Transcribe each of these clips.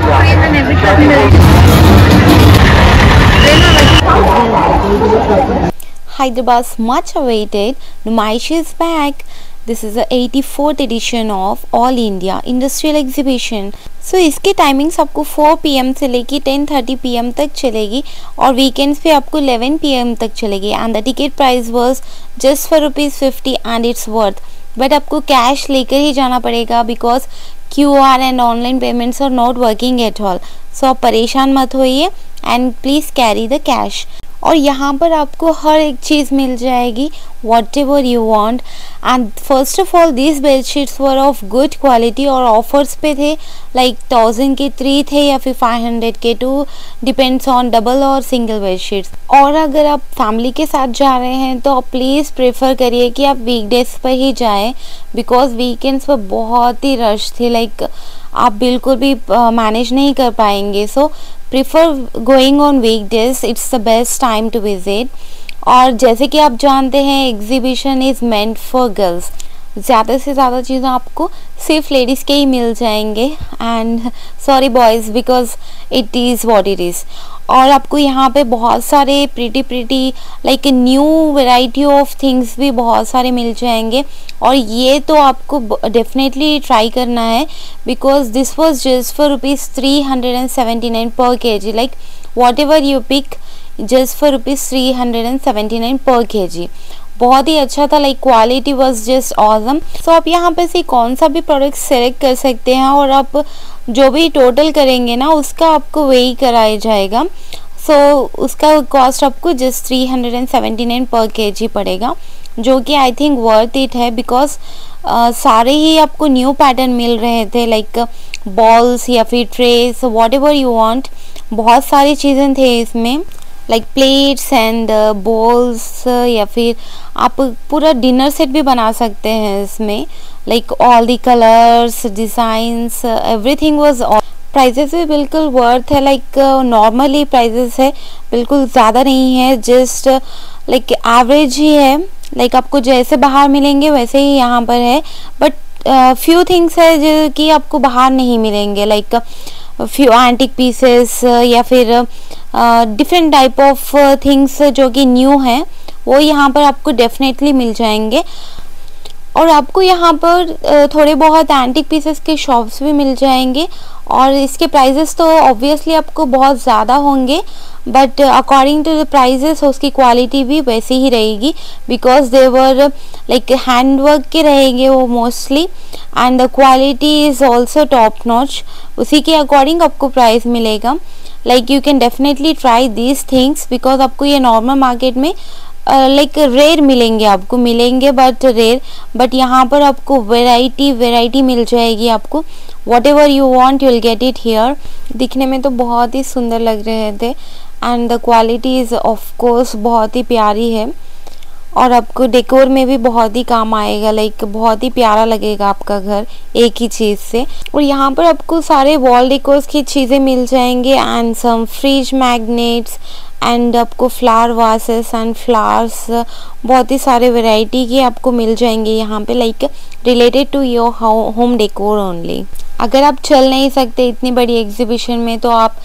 cream and everything milk. Hyderabad's much awaited Numaish is back. This is the 84th edition of All India Industrial Exhibition. So इसके timings आपको 4 PM से लेके 10:30 PM तक चलेगी और weekends पे आपको 11 PM तक चलेगी and the ticket price was just for ₹50 and it's worth. But आपको कैश लेकर ही जाना पड़ेगा because QR and online payments are not working at all. So आप परेशान मत होइए and please carry the cash. और यहाँ पर आपको हर एक चीज़ मिल जाएगी whatever you want. And first of all this bedsheets were of good quality और ऑफर्स पे थे. लाइक 1000 के 3 थे या फिर 500 के 2, डिपेंड्स ऑन डबल और सिंगल बेडशीट्स. और अगर आप फैमिली के साथ जा रहे हैं तो आप प्लीज़ प्रेफर करिए कि आप वीकडेज पर ही जाएं बिकॉज वीकेंड्स पर बहुत ही रश थे. लाइक आप बिल्कुल भी मैनेज नहीं कर पाएंगे. So prefer going on weekdays, it's the best time to visit. और जैसे कि आप जानते हैं exhibition is meant for girls. ज़्यादा से ज़्यादा चीज़ें आपको सिर्फ लेडीज़ के ही मिल जाएंगे and sorry boys because it is what it is. और आपको यहाँ पे बहुत सारे pretty like new variety of things भी बहुत सारे मिल जाएंगे. और ये तो आपको डेफिनेटली ट्राई करना है because this was just for ₹379 per kg. Like whatever you pick just for ₹379 per kg. बहुत ही अच्छा था. Like quality was just awesome. So आप यहाँ पे से कौन सा भी प्रोडक्ट सेलेक्ट कर सकते हैं और आप जो भी टोटल करेंगे ना उसका आपको वही कराया जाएगा. सो उसका कॉस्ट आपको जस्ट 379 पर kg पड़ेगा जो कि आई थिंक वर्थ इट है बिकॉज सारे ही आपको न्यू पैटर्न मिल रहे थे. लाइक बॉल्स या फिर trace what ever you want. बहुत सारी चीज़ें थे इसमें लाइक प्लेट्स एंड बॉल्स या फिर आप पूरा डिनर सेट भी बना सकते हैं इसमें. Like all the colours designs everything was. Prices भी बिल्कुल वर्थ है. लाइक नॉर्मली प्राइजेस है, बिल्कुल ज़्यादा नहीं है, जस्ट लाइक एवरेज ही है. लाइक आपको जैसे बाहर मिलेंगे वैसे ही यहाँ पर है. बट फ्यू थिंग्स है जो कि आपको बाहर नहीं मिलेंगे. लाइक फ्यू एंटिक पीसेस या फिर डिफरेंट टाइप ऑफ थिंग्स जो कि न्यू हैं वो यहाँ पर आपको डेफिनेटली मिल जाएंगे. और आपको यहाँ पर थोड़े बहुत एंटिक पीसेस के शॉप्स भी मिल जाएंगे और इसके प्राइजेस तो ऑब्वियसली आपको बहुत ज़्यादा होंगे but according to the prices उसकी क्वालिटी भी वैसी ही रहेगी because they were like handwork के रहेंगे वो mostly and the quality is also top notch. उसी के अकॉर्डिंग आपको प्राइस मिलेगा. Like you can definitely try these things because आपको ये नॉर्मल मार्केट में लाइक रेयर मिलेंगे बट रेयर. बट यहाँ पर आपको वेराइटी मिल जाएगी. आपको whatever you want you will get it here. दिखने में तो बहुत ही सुंदर लग रहे थे and the quality is of course बहुत ही प्यारी है और आपको डेकोर में भी बहुत ही काम आएगा. लाइक बहुत ही प्यारा लगेगा आपका घर एक ही चीज़ से. और यहाँ पर आपको सारे वॉल डेकोर्स की चीज़ें मिल जाएंगे and some fridge magnets and आपको फ्लावर वासेस एंड फ्लावर्स बहुत ही सारे वैरायटी के आपको मिल जाएंगे यहाँ पे like related to your home decor only. अगर आप चल नहीं सकते इतनी बड़ी एग्जीबिशन में तो आप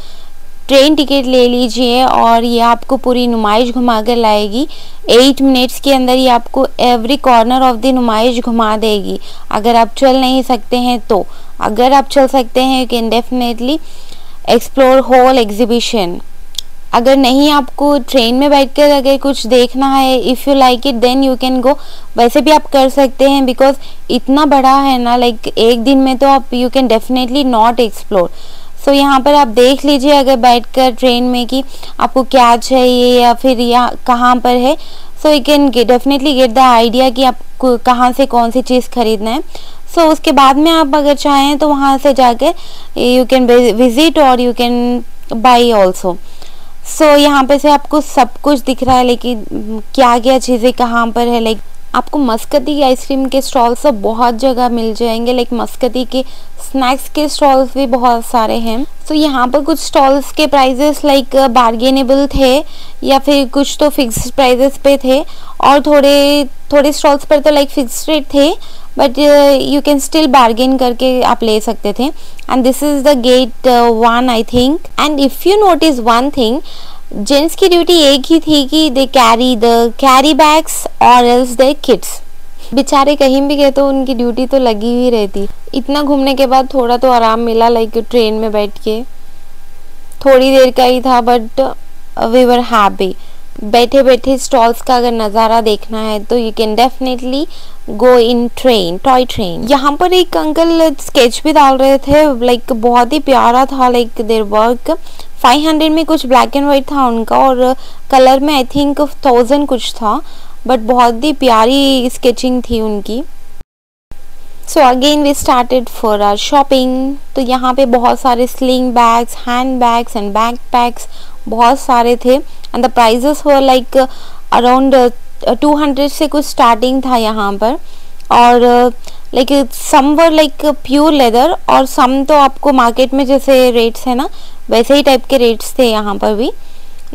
ट्रेन टिकट ले लीजिए और ये आपको पूरी नुमाइश घुमा कर लाएगी. 8 मिनट्स के अंदर ये आपको एवरी कॉर्नर ऑफ द नुमाइश घुमा देगी. अगर आप चल नहीं सकते हैं तो अगर आप चल सकते हैं you can definitely explore whole exhibition. अगर नहीं आपको ट्रेन में बैठकर अगर कुछ देखना है if you like it then you can go. वैसे भी आप कर सकते हैं बिकॉज इतना बड़ा है ना लाइक एक दिन में तो आप you can definitely not explore. So यहाँ पर आप देख लीजिए अगर बैठकर ट्रेन में कि आपको क्या चाहिए या फिर यहाँ कहाँ पर है. सो you can definitely get the idea कि आपको कहाँ से कौन सी चीज़ खरीदना है. सो उसके बाद में आप अगर चाहें तो वहाँ से जाकर यू कैन विजिट और यू कैन बाई ऑल्सो. सो यहाँ पे से आपको सब कुछ दिख रहा है लेकिन क्या क्या चीज़ें कहाँ पर है. लाइक आपको मस्कती की आइसक्रीम के स्टॉल्स तो बहुत जगह मिल जाएंगे. लाइक मस्कती के स्नैक्स के स्टॉल्स भी बहुत सारे हैं. सो यहाँ पर कुछ स्टॉल्स के प्राइजेस लाइक बार्गेनेबल थे या फिर कुछ तो फिक्स्ड प्राइजेस पे थे और थोड़े स्टॉल्स पर तो लाइक फिक्स्ड रेट थे but you can still bargain करके आप ले सकते थे। And this is the gate 1 I think. And if you notice one thing, gents की ड्यूटी एक ही थी कि दे कैरी बैग्स और एल्स दे किड्स। बेचारे कहीं भी गए तो उनकी ड्यूटी तो लगी ही रहती। इतना घूमने के बाद थोड़ा तो आराम मिला, लाइक ट्रेन में बैठ के, थोड़ी देर का ही था बट वी वर हैप्पी। बैठे बैठे स्टॉल्स का अगर नज़ारा देखना है तो you can definitely go in train, toy train. यहाँ पर एक अंकल स्केच भी डाल रहे थे, लाइक बहुत ही प्यारा था, लाइक देयर वर्क 500 में कुछ ब्लैक एंड वाइट था उनका, और कलर में आई थिंक 1000 कुछ था, बट बहुत ही प्यारी स्केचिंग थी उनकी। So again we started for our shopping. तो यहाँ पे बहुत सारे sling bags, hand bags and back packs बहुत सारे थे। And the prices were like around 200 से कुछ स्टार्टिंग था यहाँ पर, और like some were like pure leather, और सम तो आपको मार्केट में जैसे रेट्स है ना वैसे ही टाइप के रेट्स थे यहाँ पर भी,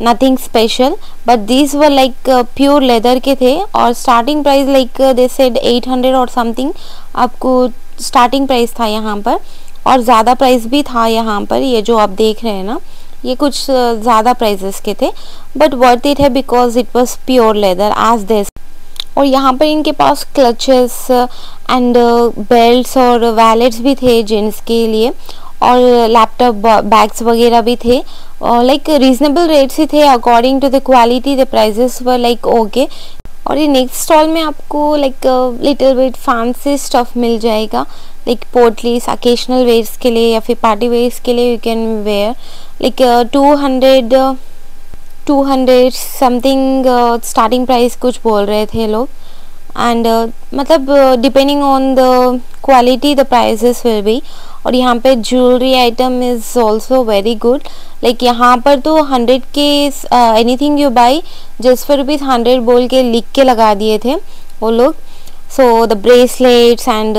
nothing special, but these were like pure leather के थे। और starting price like they said 800 और समथिंग आपको स्टार्टिंग प्राइस था यहाँ पर, और ज़्यादा प्राइस भी था यहाँ पर। ये जो आप देख रहे हैं ना ये कुछ ज़्यादा प्राइजेस के थे, बट वर्थ इट है because it was pure leather as this. और यहाँ पर इनके पास क्लचेस एंड बेल्ट्स और वैलेट्स भी थे जेंट्स के लिए, और लैपटॉप बैग्स वगैरह भी थे, लाइक रीजनेबल रेट्स ही थे according to the quality. The prices were like okay. और ये नेक्स्ट स्टॉल में आपको like little bit fancy stuff मिल जाएगा, लाइक पोटलीस अकेशनल वेयर्स के लिए या फिर पार्टी वेयर्स के लिए you can wear, like 200 something starting price कुछ बोल रहे थे लोग। एंड मतलब depending on the quality the prices will be. और यहाँ पे jewellery item is also very good, like यहाँ पर तो 100 के anything you by just for rupees 100 बोल के लिख के लगा दिए थे वो लोग। So the bracelets and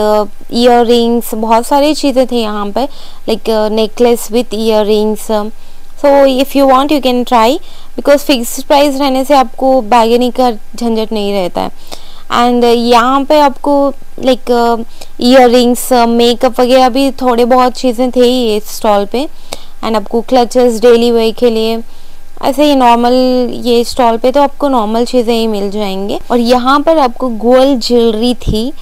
year rings, बहुत सारी चीज़ें थे यहाँ पर, like necklace with year rings. So if you want you can try, because fixed price रहने से आपको बार्गेनिंग का झंझट नहीं रहता है। एंड यहाँ पे आपको लाइक ईयर रिंग्स, मेकअप वगैरह भी थोड़े बहुत चीज़ें थे ये स्टॉल पे। एंड आपको क्लचेस डेली वेयर के लिए ऐसे ही नॉर्मल, ये स्टॉल पे तो आपको नॉर्मल चीज़ें ही मिल जाएंगे। और यहाँ पर आपको गोल्ड ज्वेलरी थी,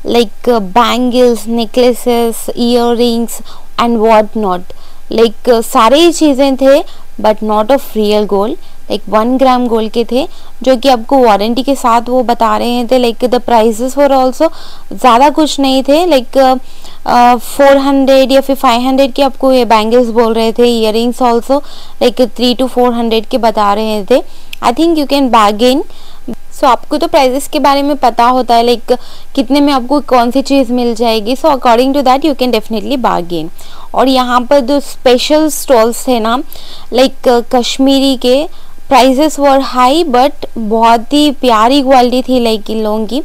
like bangles, necklaces, year rings and what not, like सारी चीज़ें थे but not of real gold, like 1 gram gold के थे, जो कि आपको वारंटी के साथ वो बता रहे थे। Like the prices were also ज़्यादा कुछ नहीं थे, लाइक 400 या फिर 500 के आपको ये बैंगल्स बोल रहे थे। Earrings also like 300 to 400 के बता रहे थे। I think you can bargain. So आपको तो प्राइजेस के बारे में पता होता है, लाइक कितने में आपको कौन सी चीज़ मिल जाएगी। So according to that you can definitely bargain. और यहाँ पर जो स्पेशल स्टॉल्स थे ना, लाइक कश्मीरी के, प्राइजेस वर हाई बट बहुत ही प्यारी क्वालिटी थी लाइक इन लोगों की।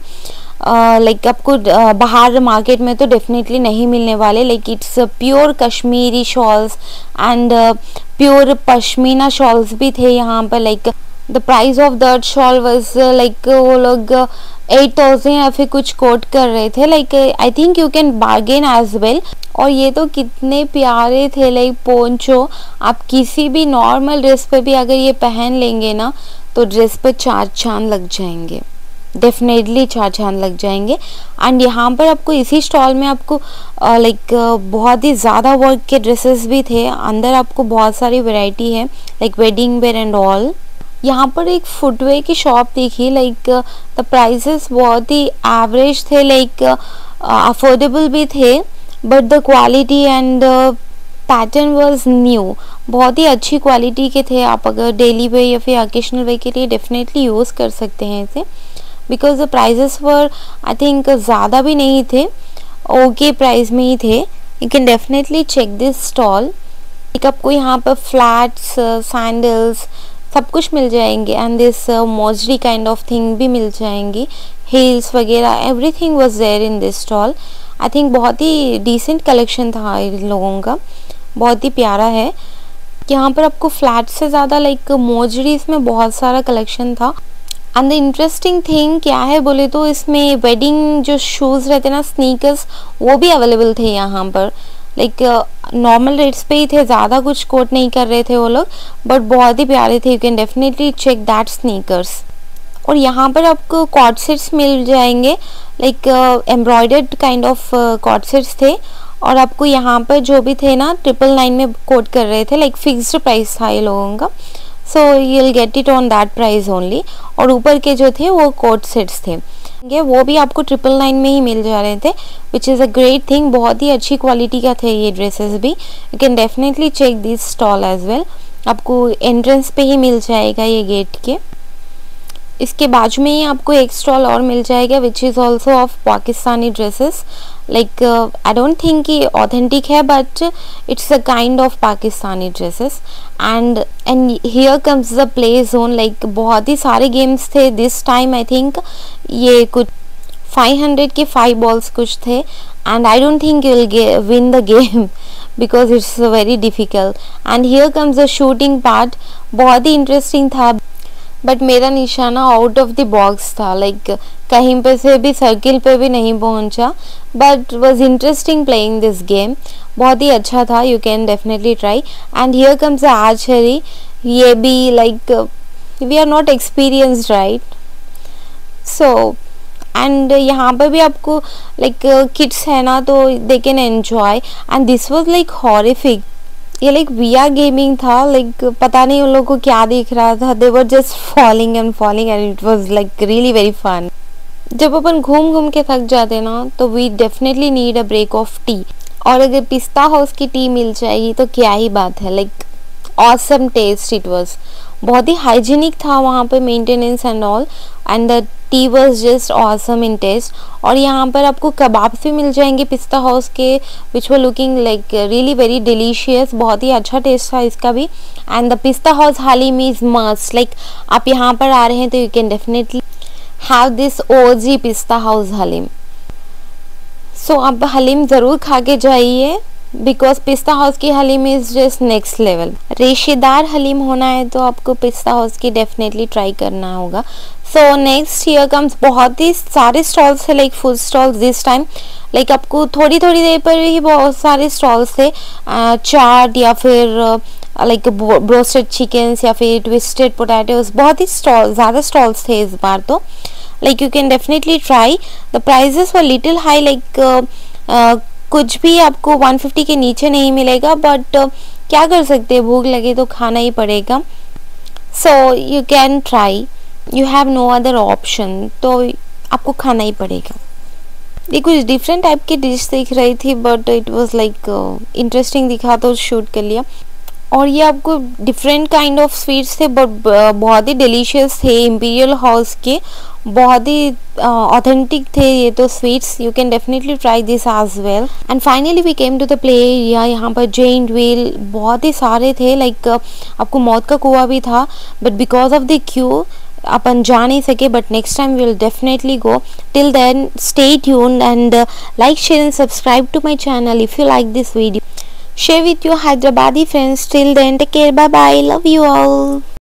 लाइक आपको बाहर मार्केट में तो डेफिनेटली नहीं मिलने वाले, like it's pure Kashmiri shawls and pure pashmina shawls भी थे यहाँ पर। Like the price of that shawl was like वो लोग 8000 या फिर कुछ कोट कर रहे थे। Like I think you can bargain as well. और ये तो कितने प्यारे थे, लाइक पोंचो, आप किसी भी नॉर्मल ड्रेस पे भी अगर ये पहन लेंगे ना तो ड्रेस पे 4 चांद लग जाएंगे, डेफिनेटली 4 चांद लग जाएंगे। एंड यहाँ पर आपको इसी स्टॉल में आपको लाइक बहुत ही ज़्यादा वर्क के ड्रेसेस भी थे। अंदर आपको बहुत सारी वैरायटी है, like wedding where and all. यहाँ पर एक फुटवेयर की शॉप देखी, लाइक द प्राइसेस बहुत ही एवरेज थे, लाइक अफोर्डेबल भी थे, but the quality and pattern was new, बहुत ही अच्छी क्वालिटी के थे। आप अगर डेली वेयर या फिर ओकेशनल वेयर के लिए डेफिनेटली यूज़ कर सकते हैं इसे, because the prices were I think ज़्यादा भी नहीं थे, ओके प्राइस में ही थे। You can definitely check this stall. एक आपको यहाँ पर फ्लैट्स, सैंडल्स सब कुछ मिल जाएंगे, and this mojari kind of thing भी मिल जाएंगी, हील्स वगैरह, everything was there in this stall. I think बहुत ही डिसेंट कलेक्शन था इन लोगों का, बहुत ही प्यारा है। यहाँ पर आपको फ्लैट से ज़्यादा लाइक मोजरीज में बहुत सारा कलेक्शन था। एंड द इंटरेस्टिंग थिंग क्या है बोले तो इसमें वेडिंग जो शूज़ रहते ना, स्नीकर्स, वो भी अवेलेबल थे यहाँ पर। लाइक नॉर्मल रेट्स पे ही थे, ज़्यादा कुछ कोट नहीं कर रहे थे वो लोग, बट बहुत ही प्यारे थे। You can definitely check that sneakers. और यहाँ पर आपको कॉर्ड सेट्स मिल जाएंगे, like embroidered kind of cord sets थे। और आपको यहाँ पर जो भी थे ना 999 में कोट कर रहे थे, लाइक फिक्स्ड प्राइस था ये लोगों का, so you will get it on that price only. और ऊपर के जो थे वो कोट सेट्स थे, वो भी आपको 999 में ही मिल जा रहे थे, which is a great thing. बहुत ही अच्छी क्वालिटी का थे ये ड्रेसेस भी। You can definitely check this stall as well. आपको एंट्रेंस पे ही मिल जाएगा ये गेट के। इसके बाजू में ही आपको एक स्टॉल और मिल जाएगा, which is also of Pakistani dresses. Like I don't think कि ऑथेंटिक है, but it's a kind of Pakistani dresses. And here comes the play zone. Like बहुत ही सारे गेम्स थे दिस टाइम। आई थिंक ये कुछ 500 के 5 बॉल्स कुछ थे, and I don't think you will win the game because it's very difficult. And here comes the shooting part. बहुत ही इंटरेस्टिंग था, बट मेरा निशाना आउट ऑफ द बॉक्स था। लाइक कहीं पे से भी सर्किल पे भी नहीं पहुंचा, but was interesting playing this game. बहुत ही अच्छा था। You can definitely try. And here comes archery. ये भी like we are not experienced, right? So and यहाँ पर भी आपको लाइक किड्स है ना, तो they can enjoy. And this was like horrific. ये लाइक VR गेमिंग था। लाइक पता नहीं उन लोगों को क्या दिख रहा था, they were just falling and falling and it was like really very fun. जब अपन घूम घूम के थक जाते ना, तो we definitely need a break of tea. और अगर पिस्ता हाउस की टी मिल जाएगी तो क्या ही बात है। Like awesome taste it was. बहुत ही हाइजीनिक था वहाँ पे, maintenance and all, and the tea was just awesome in taste. और यहाँ पर आपको कबाब भी मिल जाएंगे पिस्ता हाउस के, which were looking like really very delicious. बहुत ही अच्छा टेस्ट था इसका भी। And the Pista House haleem is must. Like आप यहाँ पर आ रहे हैं तो you can definitely have this OG Pista House haleem. So आप हलीम ज़रूर खा के जाइए, बिकॉज पिस्ता हाउस की haleem is just next level. रेशेदार हलीम होना है तो आपको पिस्ता हाउस की डेफिनेटली ट्राई करना होगा। सो नेक्स्ट हियर कम्स बहुत ही सारे स्टॉल्स थे, like food stalls this time. Like आपको थोड़ी थोड़ी देर पर ही बहुत सारे स्टॉल्स थे। चाट या फिर लाइक ब्रोस्टेड चिकन्स या फिर ट्विस्टेड पोटैटोज, बहुत ही ज़्यादा स्टॉल्स थे इस बार तो। Like you can definitely try. The prices were little high. Like कुछ भी आपको 150 के नीचे नहीं मिलेगा, बट क्या कर सकते हैं, भूख लगे तो खाना ही पड़ेगा। So you can try, you have no other option, तो आपको खाना ही पड़ेगा। ये कुछ डिफरेंट टाइप की डिश दिख रही थी, but it was like interesting दिखा तो शूट कर लिया। और ये आपको डिफरेंट काइंड ऑफ स्वीट्स थे, बट बहुत ही डिलीशियस थे। इंपीरियल हाउस के बहुत ही ऑथेंटिक थे ये तो sweets. You can definitely try this as well. And finally we came to the play area. यहाँ पर जेंट व्हील बहुत ही सारे थे। लाइक आपको मौत का कुआं भी था, but because of the queue अपन जा नहीं सके, but next time we will definitely go. Till then stay tuned and like, share and subscribe to my channel if you like this video. Share with your Hyderabadi friends. Till then, take care. Bye bye. Love you all.